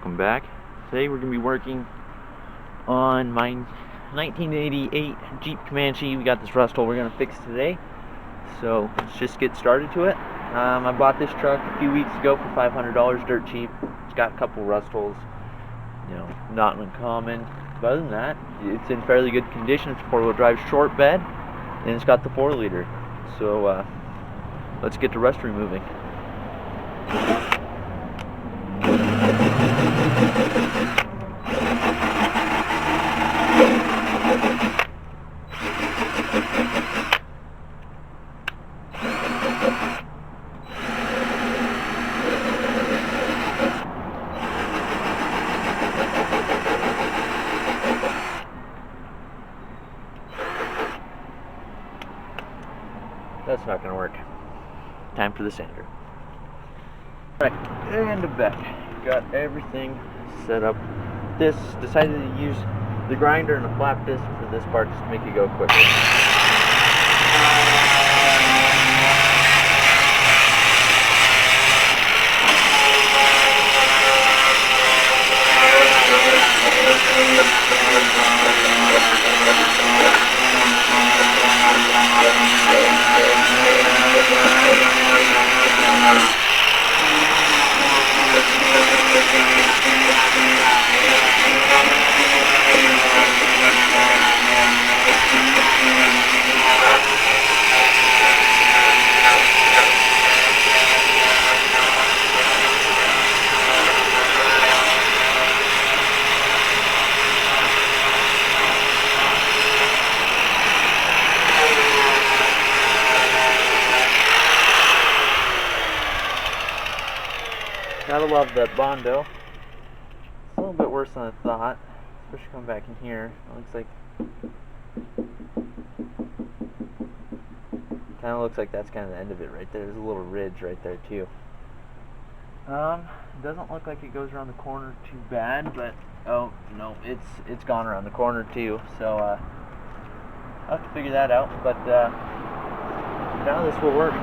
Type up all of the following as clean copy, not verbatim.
welcome back. Today we're going to be working on my 1988 Jeep Comanche. We got this rust hole we're going to fix today, so let's just get started to it. I bought this truck a few weeks ago for $500, dirt cheap. It's got a couple rust holes, not uncommon, but other than that it's in fairly good condition. It's a 4-wheel drive short bed and it's got the 4-liter, so let's get to rust removing. That's not going to work. Time for the sander. Alright, and back. Got everything set up. Decided to use the grinder and a flap disc for this part just to make it go quicker. Gotta love that Bondo. It's a little bit worse than I thought, especially coming back in here. It looks like that's kind of the end of it right there. There's a little ridge right there too. It doesn't look like it goes around the corner too bad, but oh no, it's gone around the corner too. So I'll have to figure that out. But now this will work.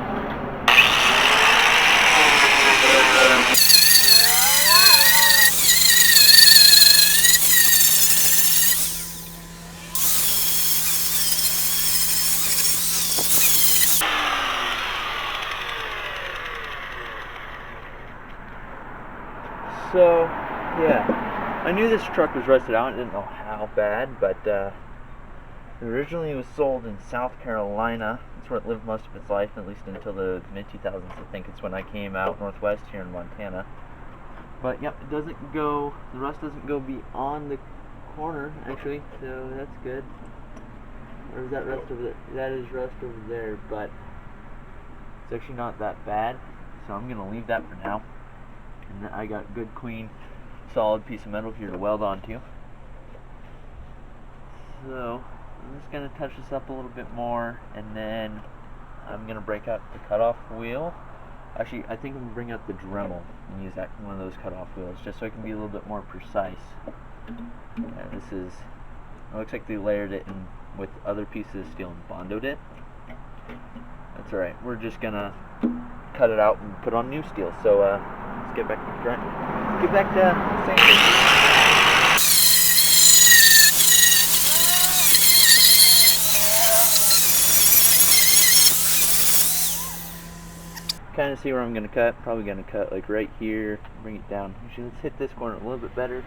So, yeah, I knew this truck was rusted out. I didn't know how bad, but originally it was sold in South Carolina. That's where it lived most of its life, at least until the mid-2000s. I think it's when I came out northwest here in Montana. But, yep, the rust doesn't go beyond the corner, actually, so that's good. Or is that rust over there? That is rust over there, but it's actually not that bad, so I'm going to leave that for now. And I got a good, clean, solid piece of metal here to weld onto. So I'm just going to touch this up a little bit more, and then I'm going to break out the cutoff wheel. Actually, I think I'm going to bring out the Dremel and use one of those cutoff wheels, just so I can be a little bit more precise. And it looks like they layered it in with other pieces of steel and bondoed it. That's alright. We're just going to cut it out and put on new steel. So let's get back to the grind. Get back to sanding. Kind of see where I'm going to cut. Probably going to cut like right here. Bring it down. Actually, let's hit this corner a little bit better.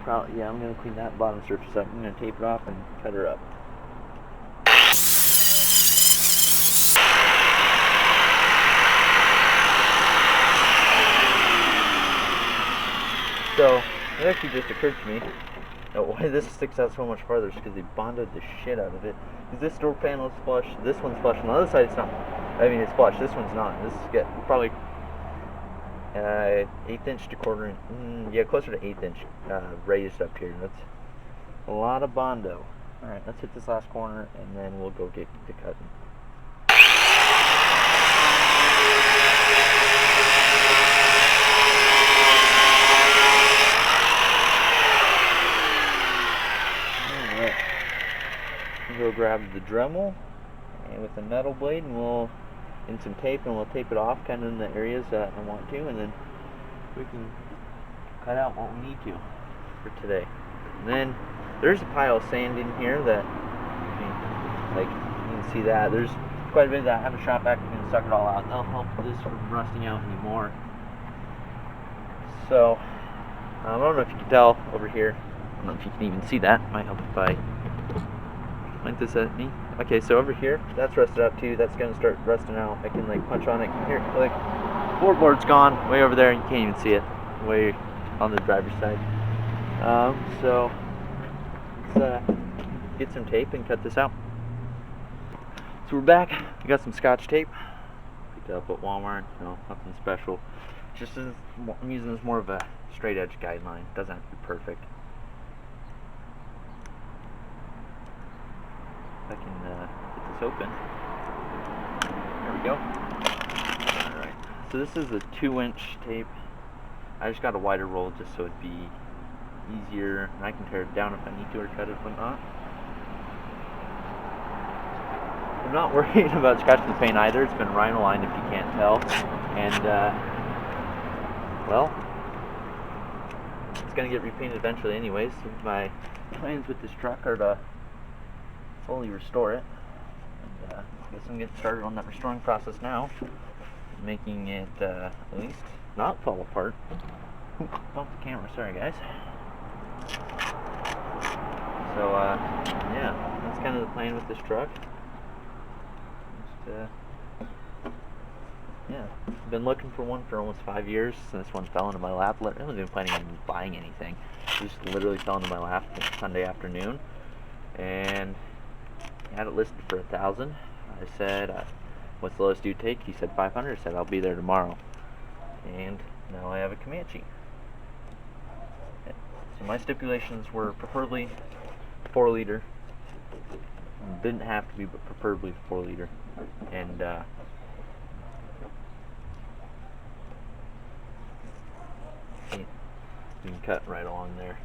Yeah, I'm going to clean that bottom surface up. I'm going to tape it off and cut her up. So, it actually just occurred to me that why this sticks out so much farther is because they bonded the shit out of it. Because this door panel is flush, this one's flush, on the other side it's not. I mean, it's flush, this one's not. This is probably 1/8 inch to 1/4 inch, yeah, closer to 1/8 inch raised up here. That's a lot of Bondo. Alright, let's hit this last corner and then we'll go get to cutting. Go grab the Dremel and with a metal blade, and and some tape, and we'll tape it off kind of in the areas that I want to, and then we can cut out what we need to for today. And then there's a pile of sand in here that, I mean, like you can see that there's quite a bit that I have a shop vac going to suck it all out. That'll help this from rusting out anymore. So I don't know if you can tell over here. I don't know if you can even see that. Might help if I point this at me. Okay, so over here, that's rusted out too. That's gonna start rusting out. I can like punch on it. Here, like, board's gone way over there, and you can't even see it. Way on the driver's side. So let's get some tape and cut this out. So we're back. We got some Scotch tape. Picked it up at Walmart. No, nothing special. Just as I'm using this more of a straight edge guideline. It doesn't have to be perfect. If I can get this open. There we go. Alright. So this is a 2-inch tape. I just got a wider roll just so it'd be easier, and I can tear it down if I need to or cut it if not. I'm not worried about scratching the paint either. It's been rhino lined if you can't tell. And well, it's gonna get repainted eventually anyways. So my plans with this truck are to fully restore it. And I guess I'm getting started on that restoring process now, making it at least not fall apart. Ooh, bumped the camera, sorry guys. So yeah, that's kind of the plan with this truck. Yeah, I've been looking for one for almost 5 years, and this one fell into my lap. I wasn't even planning on buying anything. It just literally fell into my lap Sunday afternoon, and I had it listed for $1,000. I said, what's the lowest you take? He said 500. I said, I'll be there tomorrow. And now I have a Comanche. Yeah. So my stipulations were preferably 4-liter. Didn't have to be, but preferably 4-liter. And you can cut right along there.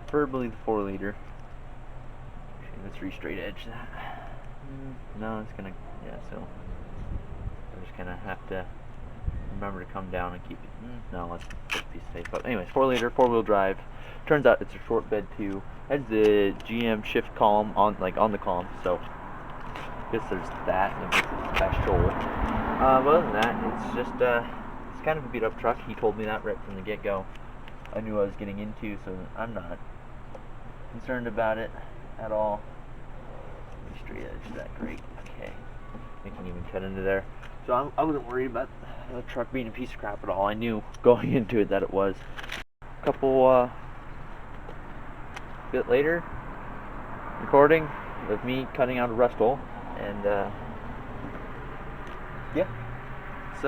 Preferably the 4-liter. Okay, let's re-straight edge that. No, it's gonna, yeah, so I just kinda have to remember to come down and keep it. No, let's be safe. But anyways, 4-liter, 4-wheel drive. Turns out it's a short bed too. Has the GM shift column on, like, on the column, so I guess there's that makes it special. But other than that, it's just it's kind of a beat up truck. He told me that right from the get-go. I knew what I was getting into, so I'm not concerned about it at all. Straight edge that, great. Okay, I can even cut into there. So I wasn't worried about the truck being a piece of crap at all. I knew going into it that it was. A couple bit later, recording of me cutting out a rust hole, and yeah, it's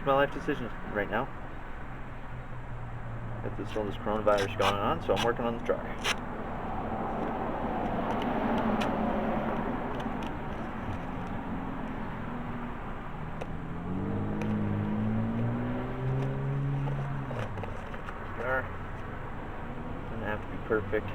my life decision right now. Got all this coronavirus going on, so I'm working on the truck. Doesn't have to be perfect.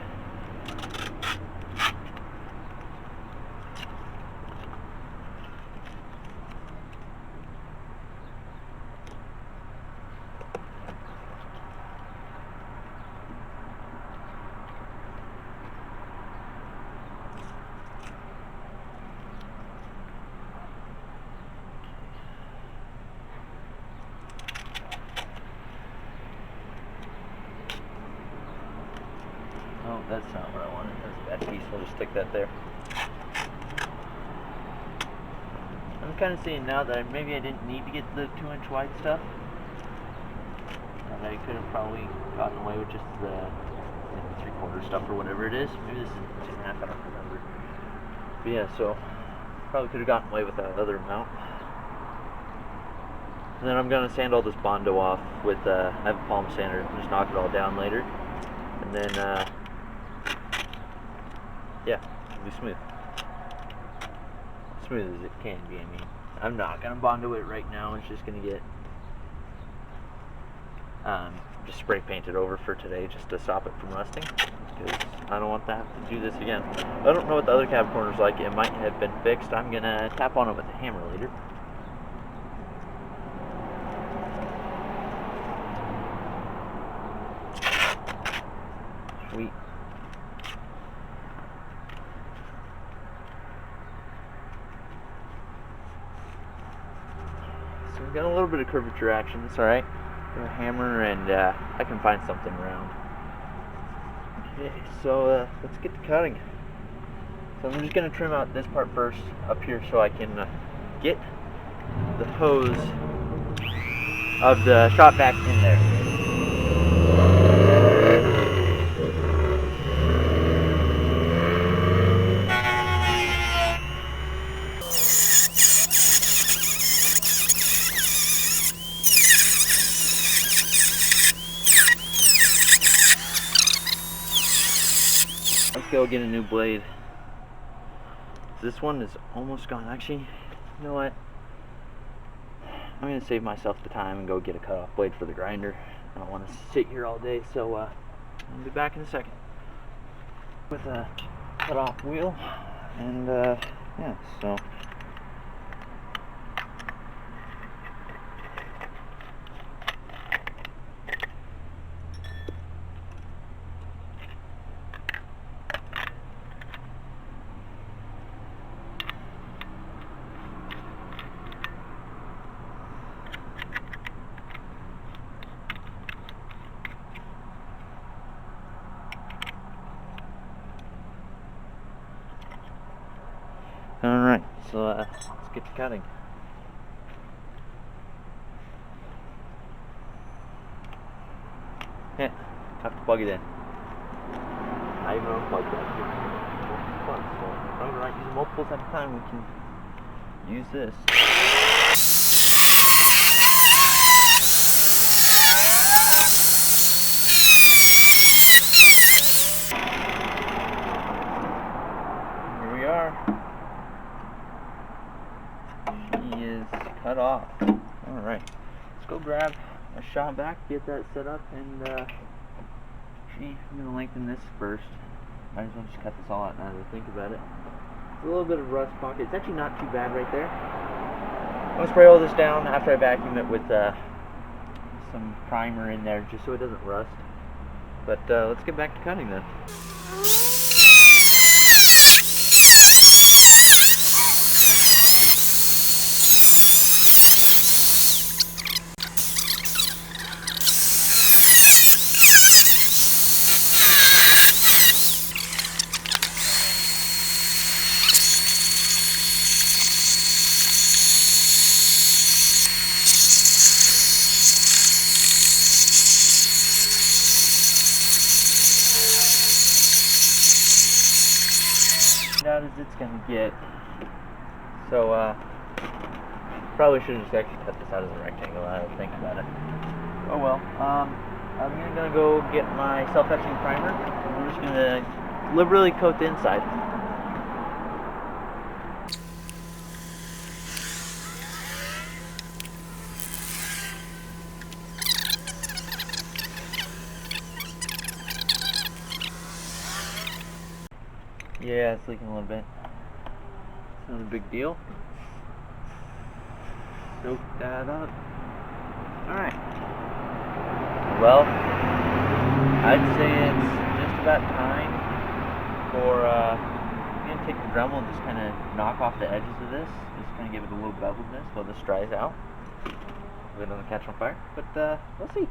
Oh, that's not what I wanted. That's a bad piece. We'll just stick that there. I'm kind of seeing now that maybe I didn't need to get the 2-inch wide stuff. And I could have probably gotten away with just the 3/4 stuff or whatever it is. Maybe this is 2.5, I don't remember. But yeah, so probably could have gotten away with that other amount. And then I'm going to sand all this Bondo off with, I have a palm sander, just knock it all down later. And then, yeah, it'll be smooth. Smooth as it can be, I mean. I'm not going to Bondo it right now, it's just going to get, just spray painted over for today just to stop it from rusting. Because I don't want to have to do this again. I don't know what the other cab corner's like, it might have been fixed. I'm going to tap on it with a hammer later. wheat. So we've got a little bit of curvature action. It's alright. Got a hammer and I can find something round. Okay, so let's get to cutting. So I'm just going to trim out this part first up here so I can get the hose of the shop vac in there. Let's go get a new blade. This one is almost gone. Actually, you know what? I'm going to save myself the time and go get a cut-off blade for the grinder. I don't want to sit here all day, so I'll be back in a second with a cut-off wheel. And yeah, so alright, so let's get to cutting. Yeah, have to plug it in. I even unplugged that. So if we're not using multiples at a time, we can use this. Here we are. He is cut off. Alright, let's go grab a shop vac, get that set up, and I'm going to lengthen this first. Might as well just cut this all out now that I think about it. It's a little bit of rust pocket. It's actually not too bad right there. I'm going to spray all this down after I vacuum it with some primer in there just so it doesn't rust. But let's get back to cutting then. Out as it's gonna get. So probably should have just actually cut this out as a rectangle. I don't think about it. Oh well. I'm gonna go get my self-etching primer. And we're just gonna liberally coat the inside. Yeah, it's leaking a little bit. It's not a big deal. Soak that up. Alright. Well, I'd say it's just about time for, I'm going to take the Dremel and just kind of knock off the edges of this. Just kind of give it a little beveledness while this dries out. So it doesn't catch on fire. But, we'll see.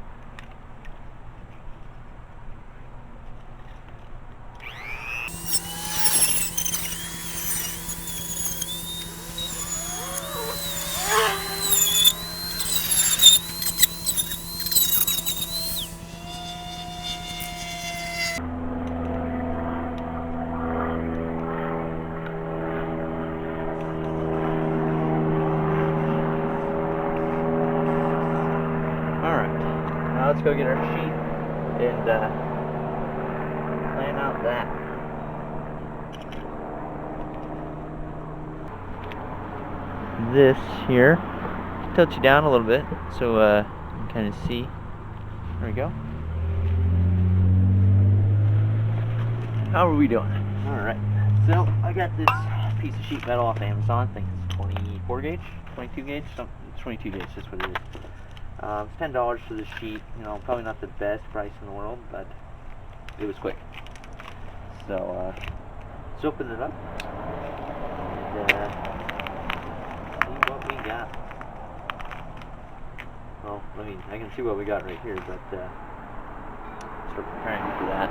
Let's go get our sheet and plan out that. This here, tilt you down a little bit so you can kind of see. There we go. How are we doing? Alright, so I got this piece of sheet metal off Amazon. I think it's 24 gauge, 22 gauge, something. It's 22 gauge, that's what it is. It's $10 for the sheet. You know, probably not the best price in the world, but it was quick. So let's open it up and see what we got. Well, I can see what we got right here, but start preparing for that.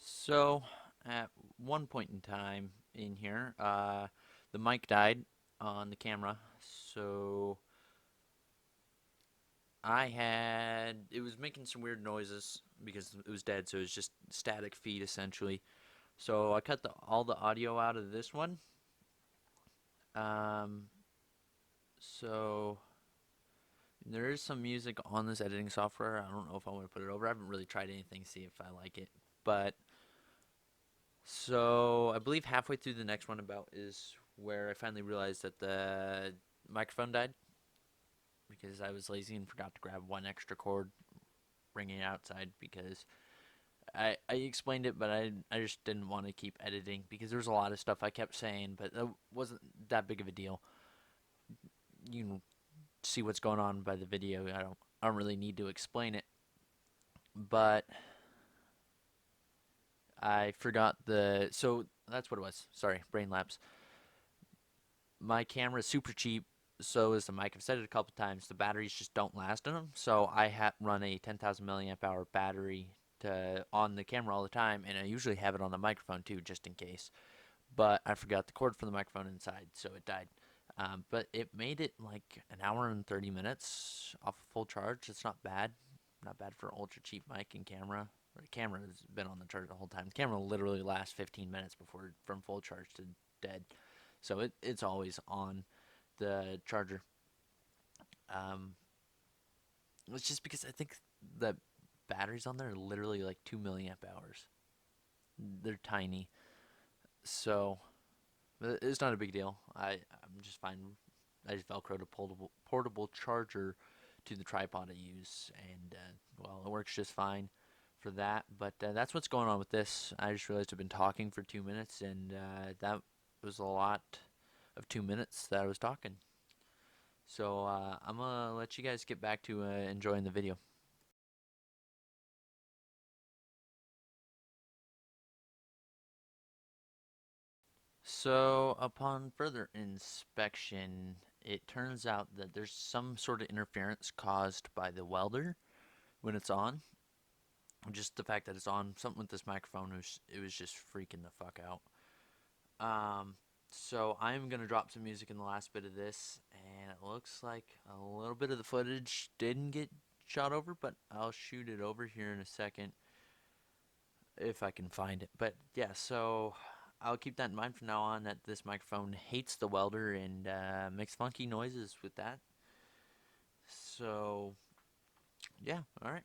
So, at one point in time in here, the mic died on the camera, so it was making some weird noises because it was dead, so it was just static feed essentially. So I cut all the audio out of this one. Um, so there is some music on this editing software. I don't know if I want to put it over. I haven't really tried anything to see if I like it. But so I believe halfway through the next one about is where I finally realized that the microphone died because I was lazy and forgot to grab one extra cord, bring it outside because I explained it, but I just didn't want to keep editing because there was a lot of stuff I kept saying, but it wasn't that big of a deal. You can see what's going on by the video. I don't really need to explain it, but I forgot the so that's what it was. Sorry, brain lapse. My camera is super cheap. So is the mic. I've said it a couple times. The batteries just don't last in them. So I run a 10,000 milliamp hour battery on the camera all the time, and I usually have it on the microphone too, just in case. But I forgot the cord for the microphone inside, so it died. But it made it like an hour and 30 minutes off of full charge. It's not bad. Not bad for an ultra cheap mic and camera. The camera has been on the charge the whole time. The camera literally lasts 15 minutes before from full charge to dead. So it's always on the charger. Um, it's just because I think the batteries on there are literally like 2 milliamp hours. They're tiny. So it's not a big deal. I'm just fine. I just velcroed a portable charger to the tripod I use, and well, it works just fine for that. But that's what's going on with this. I just realized I've been talking for 2 minutes, and that was a lot of 2 minutes that I was talking. So I'm gonna let you guys get back to enjoying the video. So upon further inspection, it turns out that there's some sort of interference caused by the welder when it's on. Just the fact that it's on, something with this microphone it was just freaking the fuck out. So I'm gonna drop some music in the last bit of this, and it looks like a little bit of the footage didn't get shot over, but I'll shoot it over here in a second if I can find it. But yeah, so I'll keep that in mind from now on that this microphone hates the welder and makes funky noises with that. So yeah, all right.